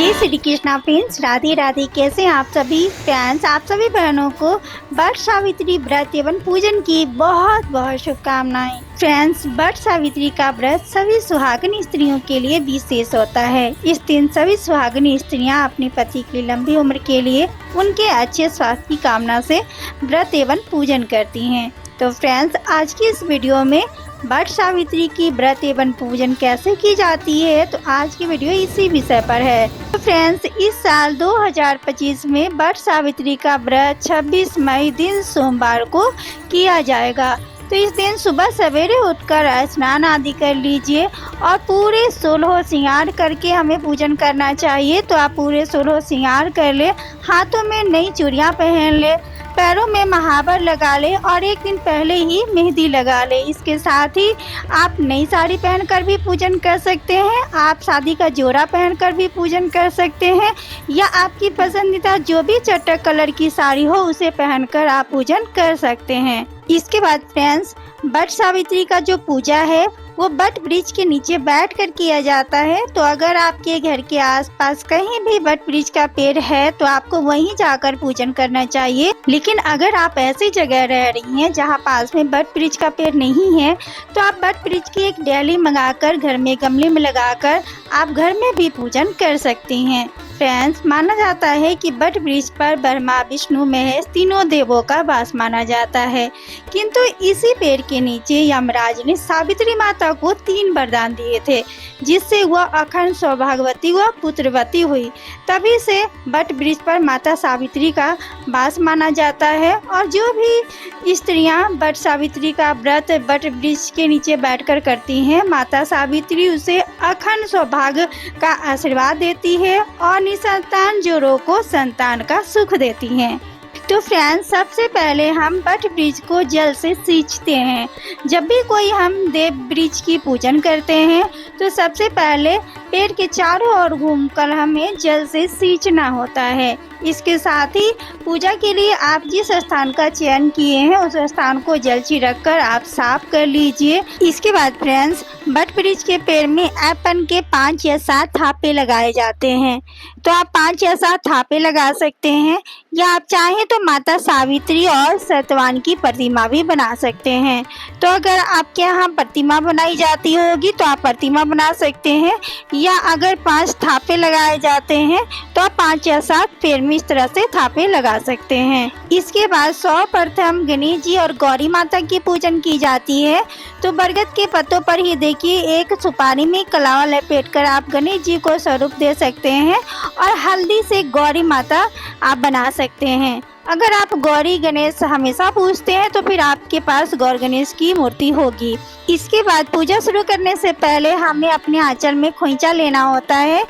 जय श्री कृष्णा फ्रेंड्स, राधे राधे। कैसे हैं आप सभी फ्रेंड्स? आप सभी बहनों को वट सावित्री व्रत एवं पूजन की बहुत बहुत शुभकामनाएं। फ्रेंड्स, वट सावित्री का व्रत सभी सुहागन स्त्रियों के लिए विशेष होता है। इस दिन सभी सुहागन स्त्रियां अपने पति की लंबी उम्र के लिए उनके अच्छे स्वास्थ्य की कामना से व्रत एवं पूजन करती हैं। तो फ्रेंड्स, आज की इस वीडियो में वट सावित्री की व्रत एवं पूजन कैसे की जाती है, तो आज की वीडियो इसी विषय पर है। तो फ्रेंड्स, इस साल 2025 में वट सावित्री का व्रत 26 मई दिन सोमवार को किया जाएगा। तो इस दिन सुबह सवेरे उठकर स्नान आदि कर लीजिए और पूरे 16 श्रृंगार करके हमें पूजन करना चाहिए। तो आप पूरे 16 श्रृंगार कर ले, हाथों में नई चूड़ियाँ पहन ले, पैरों में महावर लगा ले और एक दिन पहले ही मेहंदी लगा ले। इसके साथ ही आप नई साड़ी पहनकर भी पूजन कर सकते हैं, आप शादी का जोड़ा पहनकर भी पूजन कर सकते हैं, या आपकी पसंदीदा जो भी चटक कलर की साड़ी हो उसे पहनकर आप पूजन कर सकते हैं। इसके बाद फ्रेंड्स, वट सावित्री का जो पूजा है वो वट वृक्ष के नीचे बैठकर किया जाता है। तो अगर आपके घर के आसपास कहीं भी वट वृक्ष का पेड़ है तो आपको वहीं जाकर पूजन करना चाहिए। लेकिन अगर आप ऐसी जगह रह रही हैं जहां पास में वट वृक्ष का पेड़ नहीं है तो आप वट वृक्ष की एक डाली मंगाकर घर में गमले में लगाकर आप घर में भी पूजन कर सकती हैं। फ्रेंड्स, माना जाता है कि वट वृक्ष पर ब्रह्मा विष्णु महेश तीनों देवों का वास माना जाता है, किंतु इसी पेड़ के नीचे यमराज ने सावित्री माता को 3 वरदान दिए थे, जिससे वह अखंड सौभाग्यवती व पुत्रवती हुई। तभी से वट वृक्ष पर माता सावित्री का वास माना जाता है और जो भी स्त्रियां वट सावित्री का व्रत वट वृक्ष के नीचे बैठकर करती हैं, माता सावित्री उसे अखंड सौभाग्य का आशीर्वाद देती है और निसंतान जोड़ों को संतान का सुख देती हैं। तो फ्रेंड्स, सबसे पहले हम वट वृक्ष को जल से सींचते हैं। जब भी कोई हम देव वृक्ष की पूजन करते हैं तो सबसे पहले पेड़ के चारों ओर घूमकर हमें जल से सींचना होता है। इसके साथ ही पूजा के लिए आप जिस स्थान का चयन किए हैं उस स्थान को जल छिड़क कर आप साफ कर लीजिए। इसके बाद फ्रेंड्स, वट वृक्ष के पेड़ में एप्पल के 5 या 7 थापे लगाए जाते हैं। तो आप 5 या 7 थापे लगा सकते हैं, या आप चाहें तो माता सावित्री और सत्यवान की प्रतिमा भी बना सकते हैं। तो अगर आपके यहाँ प्रतिमा बनाई जाती होगी तो आप प्रतिमा बना सकते हैं, या अगर 5 थापे लगाए जाते हैं तो आप 5 या 7 पेड़ में इस तरह से थापे लगा सकते हैं। इसके बाद सर्वप्रथम गणेश जी और गौरी माता की पूजन की जाती है। तो बरगद के पत्तों पर ही देखिए एक सुपारी में कलावा लपेटकर आप गणेश जी को स्वरूप दे सकते हैं और हल्दी से गौरी माता आप बना सकते हैं। अगर आप गौरी गणेश हमेशा पूजते हैं तो फिर आपके पास गौर गणेश की मूर्ति होगी। इसके बाद पूजा शुरू करने से पहले हमें अपने आंचल में खोइंचा लेना होता है।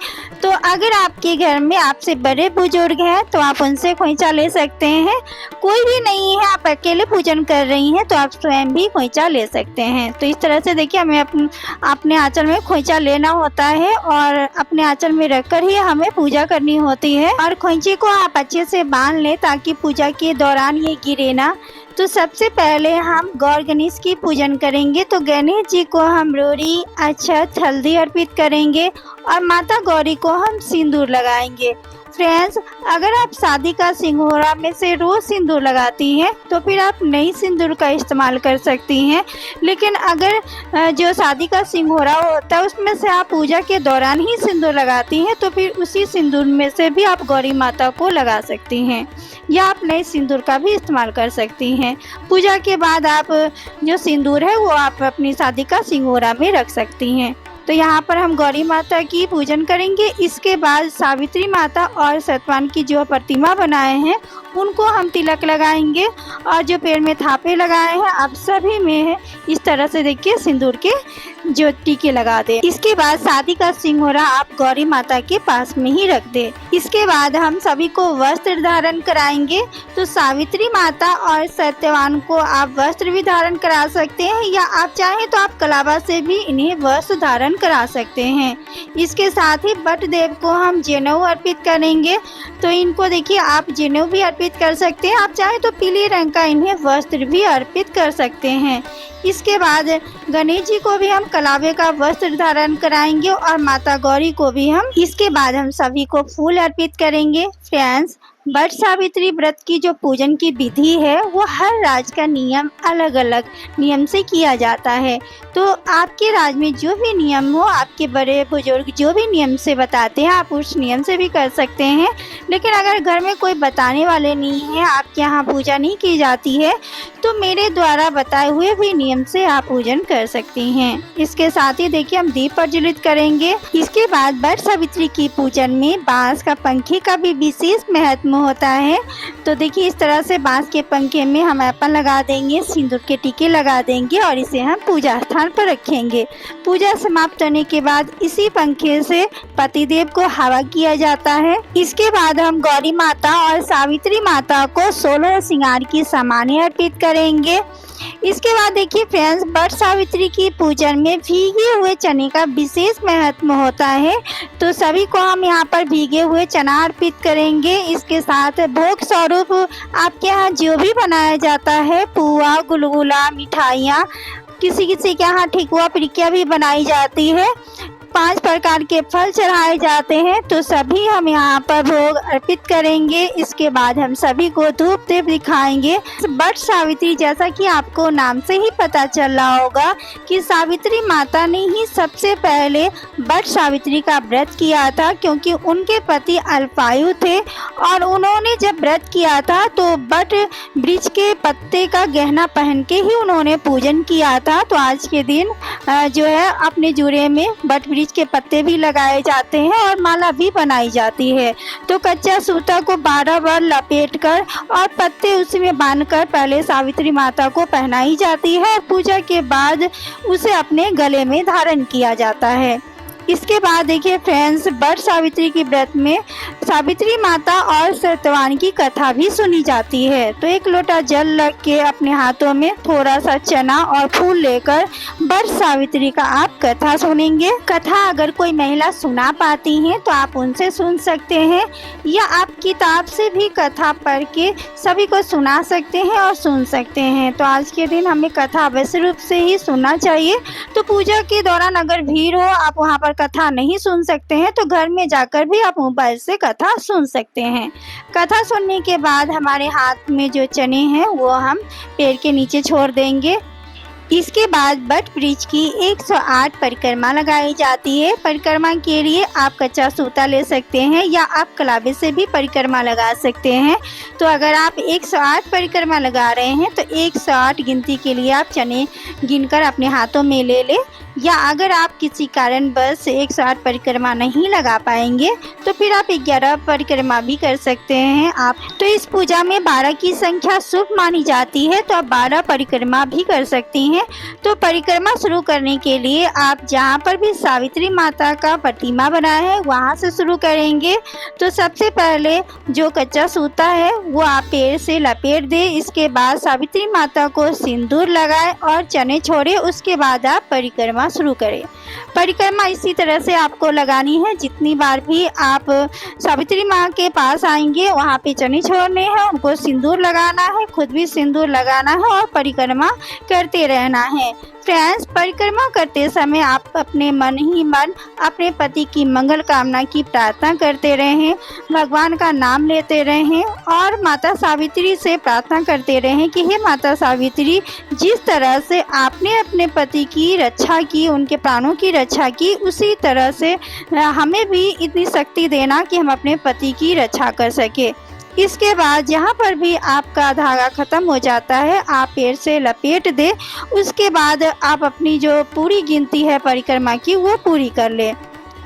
तो अगर आपके घर में आपसे बड़े बुजुर्ग हैं तो आप उनसे खोइंचा ले सकते हैं। कोई भी नहीं है, आप अकेले पूजन कर रही हैं तो आप स्वयं भी खोइंचा ले सकते हैं। तो इस तरह से देखिए हमें अपने आंचल में खोइंचा लेना होता है और अपने आंचल में रखकर ही हमें पूजा करनी होती है। और खोइंचे को आप अच्छे से बांध लें ताकि पूजा के दौरान ये गिरे ना। तो सबसे पहले हम गौर गणेश की पूजन करेंगे। तो गणेश जी को हम रोड़ी, अक्षत, हल्दी अर्पित करेंगे और माता गौरी को हम सिंदूर लगाएंगे। फ्रेंड्स, अगर आप शादी का सिंदूरा में से रोज सिंदूर लगाती हैं तो फिर आप नई सिंदूर का इस्तेमाल कर सकती हैं। लेकिन अगर जो शादी का सिंदूरा होता है उसमें से आप पूजा के दौरान ही सिंदूर लगाती हैं तो फिर उसी सिंदूर में से भी आप गौरी माता को लगा सकती हैं, या आप नए सिंदूर का भी इस्तेमाल कर सकती हैं। पूजा के बाद आप जो सिंदूर है वो आप अपनी शादी का सिंदूरा में रख सकती हैं। तो यहाँ पर हम गौरी माता की पूजन करेंगे। इसके बाद सावित्री माता और सत्यवान की जो प्रतिमा बनाए हैं उनको हम तिलक लगाएंगे और जो पेड़ में थापे लगाए हैं आप सभी में इस तरह से देखिए सिंदूर के जो टीके लगा दे। इसके बाद शादी का सिंदूरा आप गौरी माता के पास में ही रख दे। इसके बाद हम सभी को वस्त्र धारण कराएंगे। तो सावित्री माता और सत्यवान को आप वस्त्र भी धारण करा सकते हैं, या आप चाहें तो आप कलावा से भी इन्हें वस्त्र धारण करा सकते हैं। इसके साथ ही वट देव को हम जनेऊ अर्पित करेंगे। तो इनको देखिए आप जनेऊ भी अर्पित अर्पित कर सकते हैं। आप चाहें तो पीले रंग का इन्हें वस्त्र भी अर्पित कर सकते हैं। इसके बाद गणेश जी को भी हम कलावे का वस्त्र धारण कराएंगे और माता गौरी को भी इसके बाद हम सभी को फूल अर्पित करेंगे। फ्रेंड्स, वट सावित्री व्रत की जो पूजन की विधि है वो हर राज्य का नियम अलग अलग नियम से किया जाता है। तो आपके राज्य में जो भी नियम हो, आपके बड़े बुजुर्ग जो भी नियम से बताते हैं आप उस नियम से भी कर सकते हैं। लेकिन अगर घर में कोई बताने वाले नहीं है, आपके यहाँ पूजा नहीं की जाती है, तो मेरे द्वारा बताए हुए भी नियम से आप पूजन कर सकती हैं। इसके साथ ही देखिए हम दीप प्रज्वलित करेंगे। इसके बाद वट सावित्री की पूजन में बांस का पंखे का भी विशेष महत्व होता है। तो देखिए इस तरह से बांस के पंखे में हम एप्पल लगा देंगे, सिंदूर के टीके लगा देंगे और इसे हम पूजा स्थान पर रखेंगे। पूजा समाप्त होने के बाद इसी पंखे से पतिदेव को हवा किया जाता है। इसके बाद हम गौरी माता और सावित्री माता को 16 श्रृंगार की सामानें अर्पित करेंगे। इसके बाद देखिए फ्रेंड्स, वट सावित्री की पूजन में भीगे हुए चने का विशेष महत्व होता है। तो सभी को हम यहाँ पर भीगे हुए चना अर्पित करेंगे। इसके साथ भोग स्वरूप आपके यहाँ जो भी बनाया जाता है, पुआ, गुलगुला, मिठाइयाँ, किसी किसी के यहाँ ठेकुआ पिरिकिया भी बनाई जाती है, 5 प्रकार के फल चढ़ाए जाते हैं। तो सभी हम यहाँ पर भोग अर्पित करेंगे। इसके बाद हम सभी को धूप दीप दिखाएंगे। वट सावित्री, जैसा कि आपको नाम से ही पता चल रहा होगा कि सावित्री माता ने ही सबसे पहले वट सावित्री का व्रत किया था, क्योंकि उनके पति अल्पायु थे और उन्होंने जब व्रत किया था तो वट वृक्ष के पत्ते का गहना पहन के ही उन्होंने पूजन किया था। तो आज के दिन जो है अपने जूड़े में वट वृक्ष के पत्ते भी लगाए जाते हैं और माला भी बनाई जाती है। तो कच्चा सूता को 12 बार लपेटकर और पत्ते उसमें बांधकर पहले सावित्री माता को पहनाई जाती है और पूजा के बाद उसे अपने गले में धारण किया जाता है। इसके बाद देखिए फ्रेंड्स, वट सावित्री की व्रत में सावित्री माता और सत्यवान की कथा भी सुनी जाती है। तो एक लोटा जल रख के अपने हाथों में थोड़ा सा चना और फूल लेकर वट सावित्री का आप कथा सुनेंगे। कथा अगर कोई महिला सुना पाती हैं तो आप उनसे सुन सकते हैं, या आप किताब से भी कथा पढ़ के सभी को सुना सकते हैं और सुन सकते हैं। तो आज के दिन हमें कथा अवश्य रूप से ही सुनना चाहिए। तो पूजा के दौरान अगर भीड़ हो, आप वहाँ पर कथा नहीं सुन सकते हैं, तो घर में जाकर भी आप मोबाइल से कथा सुन सकते हैं। कथा सुनने के बाद हमारे हाथ में जो चने हैं वो हम पेड़ के नीचे छोड़ देंगे। इसके बाद वट वृक्ष की 108 परिक्रमा लगाई जाती है। परिक्रमा के लिए आप कच्चा सूता ले सकते हैं या आप कलावे से भी परिक्रमा लगा सकते हैं। तो अगर आप 108 परिक्रमा लगा रहे हैं तो 108 गिनती के लिए आप चने गिनकर अपने हाथों में ले लें, या अगर आप किसी कारण बस 108 परिक्रमा नहीं लगा पाएंगे तो फिर आप 11 परिक्रमा भी कर सकते हैं। आप तो इस पूजा में 12 की संख्या शुभ मानी जाती है, तो आप 12 परिक्रमा भी कर सकती हैं। तो परिक्रमा शुरू करने के लिए आप जहाँ पर भी सावित्री माता का प्रतिमा बनाया है वहाँ से शुरू करेंगे। तो सबसे पहले जो कच्चा सूता है वो आप पेड़ से लपेट दें। इसके बाद सावित्री माता को सिंदूर लगाए और चने छोड़े। उसके बाद आप परिक्रमा शुरू करें। परिक्रमा इसी तरह से आपको लगानी है। जितनी बार भी आप सावित्री माँ के पास आएंगे वहाँ पे चने छोड़ने हैं, उनको सिंदूर लगाना है, खुद भी सिंदूर लगाना है और परिक्रमा करते रहना है। फ्रेंड्स, परिक्रमा करते समय आप अपने मन ही मन अपने पति की मंगल कामना की प्रार्थना करते रहें, भगवान का नाम लेते रहें और माता सावित्री से प्रार्थना करते रहें कि हे माता सावित्री, जिस तरह से आपने अपने पति की रक्षा की, उनके प्राणों की रक्षा की, उसी तरह से हमें भी इतनी शक्ति देना कि हम अपने पति की रक्षा कर सके। इसके बाद जहाँ पर भी आपका धागा खत्म हो जाता है आप पेड़ से लपेट दे। उसके बाद आप अपनी जो पूरी गिनती है परिक्रमा की वो पूरी कर ले।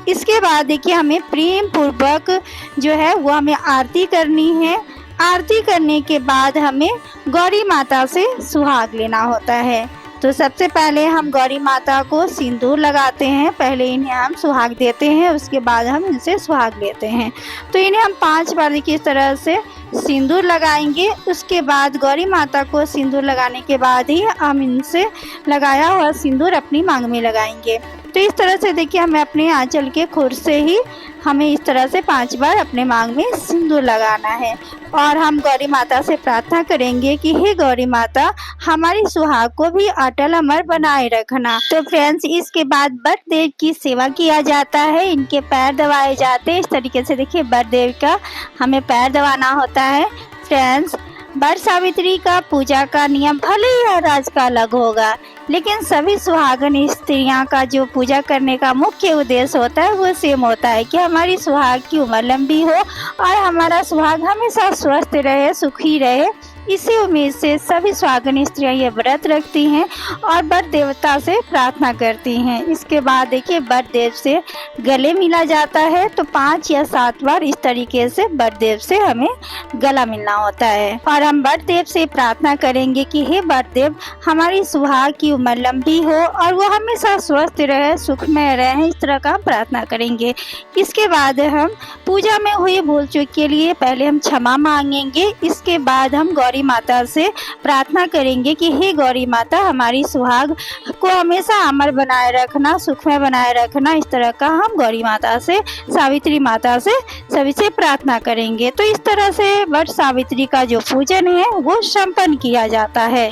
इसके बाद देखिए हमें प्रेम पूर्वक जो है वो हमें आरती करनी है। आरती करने के बाद हमें गौरी माता से सुहाग लेना होता है। तो सबसे पहले हम गौरी माता को सिंदूर लगाते हैं। पहले इन्हें हम सुहाग देते हैं, उसके बाद हम इनसे सुहाग लेते हैं। तो इन्हें हम 5 बार देखिए इस तरह से सिंदूर लगाएंगे। उसके बाद गौरी माता को सिंदूर लगाने के बाद ही हम इनसे लगाया हुआ सिंदूर अपनी मांग में लगाएंगे। तो इस तरह से देखिए हमें अपने आंचल के खुर से ही हमें इस तरह से 5 बार अपने मांग में सिंदूर लगाना है और हम गौरी माता से प्रार्थना करेंगे कि हे गौरी माता, हमारी सुहाग को भी अटल अमर बनाए रखना। तो फ्रेंड्स, इसके बाद बट देव की सेवा किया जाता है, इनके पैर दबाए जाते हैं। इस तरीके से देखिए बट देव का हमें पैर दबाना होता है। फ्रेंड्स, बट सावित्री का पूजा का नियम भले ही हर राज का अलग होगा, लेकिन सभी सुहागन स्त्रियां का जो पूजा करने का मुख्य उद्देश्य होता है वो सेम होता है कि हमारी सुहाग की उम्र लंबी हो और हमारा सुहाग हमेशा स्वस्थ रहे, सुखी रहे। इसी उम्मीद से सभी सुहागन स्त्रियां ये व्रत रखती हैं और बट देवता से प्रार्थना करती हैं। इसके बाद देखिए बट देव से गले मिला जाता है, तो 5 या 7 बार इस तरीके से बट देव से हमें गला मिलना होता है और हम बट देव से प्रार्थना करेंगे कि हे बट देव, हमारी सुहाग की उम्र लंबी हो और वो हमेशा स्वस्थ रहे, सुखमय रहे। इस तरह का प्रार्थना करेंगे। इसके बाद हम पूजा में हुई भूल चूक के लिए पहले हम क्षमा मांगेंगे। इसके बाद हम गौरी माता से प्रार्थना करेंगे कि हे गौरी माता, हमारी सुहाग को हमेशा अमर बनाए रखना, सुखमय बनाए रखना। इस तरह का हम गौरी माता से, सावित्री माता से सभी से प्रार्थना करेंगे। तो इस तरह से बट सावित्री का जो पूजन है वो संपन्न किया जाता है।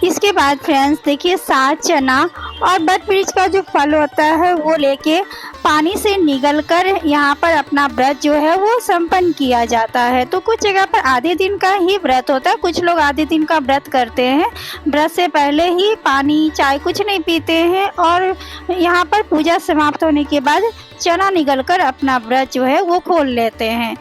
इसके बाद फ्रेंड्स देखिए 7 चना और बट वृक्ष का जो फल होता है वो लेके पानी से निगलकर यहाँ पर अपना व्रत जो है वो संपन्न किया जाता है। तो कुछ जगह पर आधे दिन का ही व्रत होता है, कुछ लोग आधे दिन का व्रत करते हैं, व्रत से पहले ही पानी चाय कुछ नहीं पीते हैं और यहाँ पर पूजा समाप्त होने के बाद चना निगलकर अपना व्रत जो है वो खोल लेते हैं।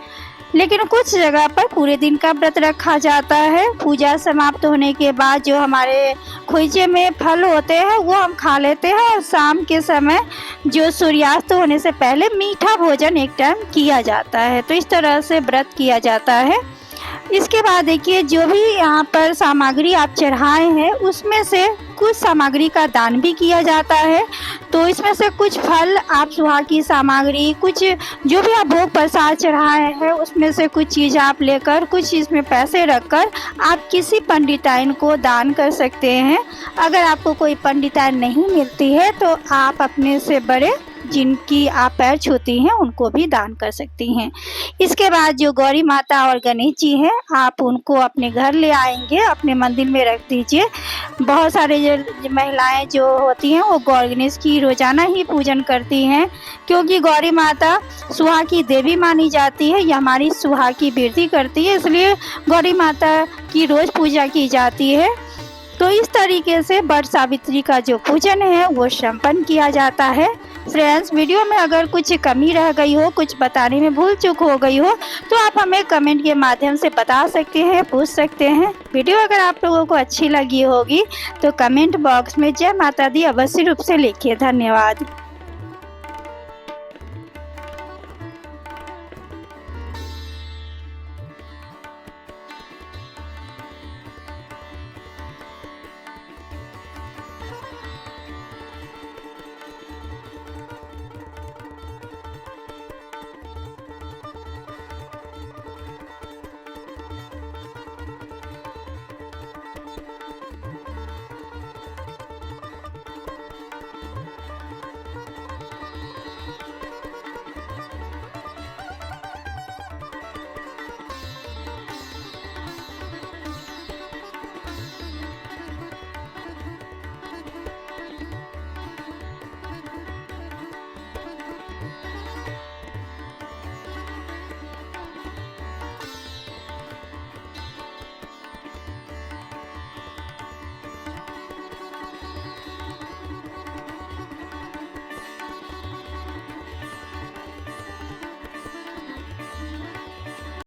लेकिन कुछ जगह पर पूरे दिन का व्रत रखा जाता है। पूजा समाप्त होने के बाद जो हमारे खोइचे में फल होते हैं वो हम खा लेते हैं और शाम के समय जो सूर्यास्त होने से पहले मीठा भोजन एक टाइम किया जाता है। तो इस तरह से व्रत किया जाता है। इसके बाद देखिए जो भी यहाँ पर सामग्री आप चढ़ाए हैं उसमें से कुछ सामग्री का दान भी किया जाता है। तो इसमें से कुछ फल, आप सुहाग की सामग्री, कुछ जो भी आप भोग प्रसाद चढ़ाए हैं उसमें से कुछ चीज़ आप लेकर, कुछ इसमें पैसे रखकर आप किसी पंडिताइन को दान कर सकते हैं। अगर आपको कोई पंडिताइन नहीं मिलती है तो आप अपने से बड़े जिनकी आप पैर छूती हैं उनको भी दान कर सकती हैं। इसके बाद जो गौरी माता और गणेश जी हैं आप उनको अपने घर ले आएंगे, अपने मंदिर में रख दीजिए। बहुत सारे महिलाएं जो होती हैं वो गणेश की रोजाना ही पूजन करती हैं, क्योंकि गौरी माता सुहाग की देवी मानी जाती है। ये हमारी सुहाग की वृद्धि करती है, इसलिए गौरी माता की रोज पूजा की जाती है। तो इस तरीके से बट सावित्री का जो पूजन है वो संपन्न किया जाता है। फ्रेंड्स, वीडियो में अगर कुछ कमी रह गई हो, कुछ बताने में भूल चूक हो गई हो तो आप हमें कमेंट के माध्यम से बता सकते हैं, पूछ सकते हैं। वीडियो अगर आप लोगों को अच्छी लगी होगी तो कमेंट बॉक्स में जय माता दी अवश्य रूप से लिखिए। धन्यवाद।